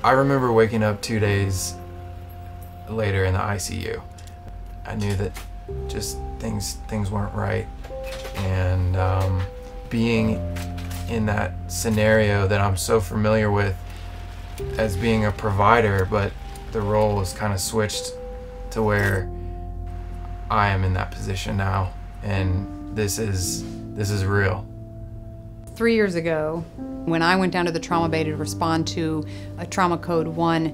I remember waking up 2 days later in the ICU. I knew that just things weren't right, and being in that scenario that I'm so familiar with as being a provider, but the role was kind of switched to where I am in that position now, and this is real. 3 years ago, when I went down to the trauma bay to respond to a trauma code 1,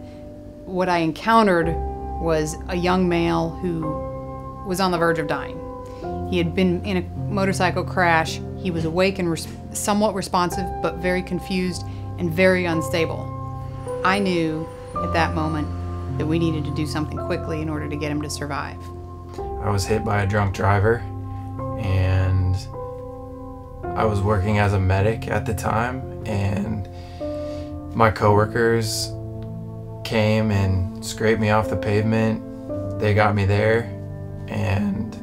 what I encountered was a young male who was on the verge of dying. He had been in a motorcycle crash. He was awake and somewhat responsive, but very confused and very unstable. I knew at that moment that we needed to do something quickly in order to get him to survive. I was hit by a drunk driver, and I was working as a medic at the time, and my coworkers came and scraped me off the pavement. They got me there, and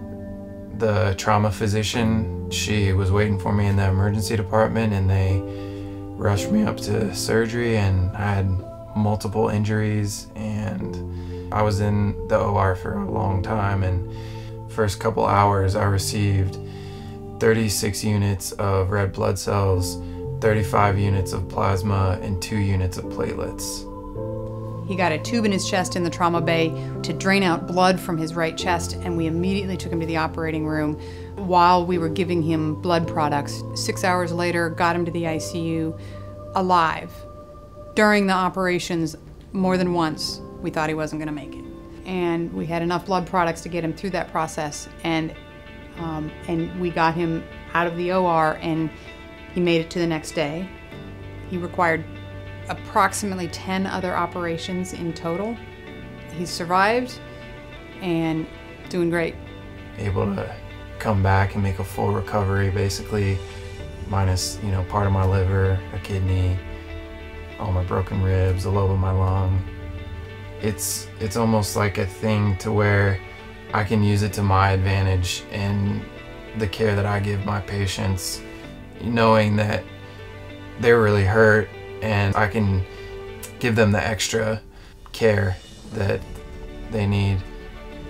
the trauma physician, she was waiting for me in the emergency department, and they rushed me up to surgery, and I had multiple injuries, and I was in the OR for a long time, and first couple hours I received 36 units of red blood cells, 35 units of plasma, and 2 units of platelets. He got a tube in his chest in the trauma bay to drain out blood from his right chest, and we immediately took him to the operating room while we were giving him blood products. 6 hours later, got him to the ICU alive. During the operations, more than once, we thought he wasn't going to make it. And we had enough blood products to get him through that process, and we got him out of the OR, and he made it to the next day. He required approximately 10 other operations in total. He's survived and doing great. Able to come back and make a full recovery, basically, minus, part of my liver, a kidney, all my broken ribs, a lobe of my lung. It's almost like a thing to where I can use it to my advantage in the care that I give my patients, knowing that they're really hurt, and I can give them the extra care that they need.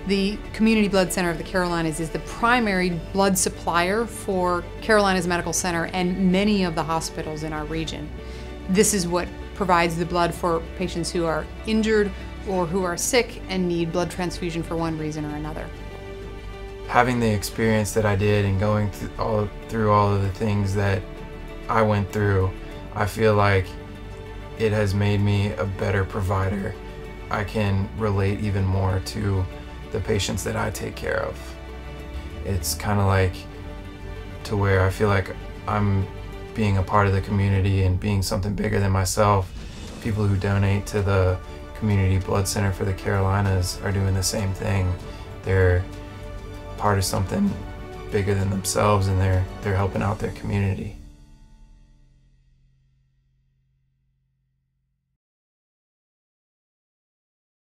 The Community Blood Center of the Carolinas is the primary blood supplier for Carolinas Medical Center and many of the hospitals in our region. This is what provides the blood for patients who are injured or who are sick and need blood transfusion for one reason or another. Having the experience that I did and going through all of the things that I went through, I feel like it has made me a better provider. I can relate even more to the patients that I take care of. It's kind of like to where I feel like I'm being a part of the community and being something bigger than myself. People who donate to the Community Blood Center for the Carolinas are doing the same thing. They're part of something bigger than themselves, and they're helping out their community.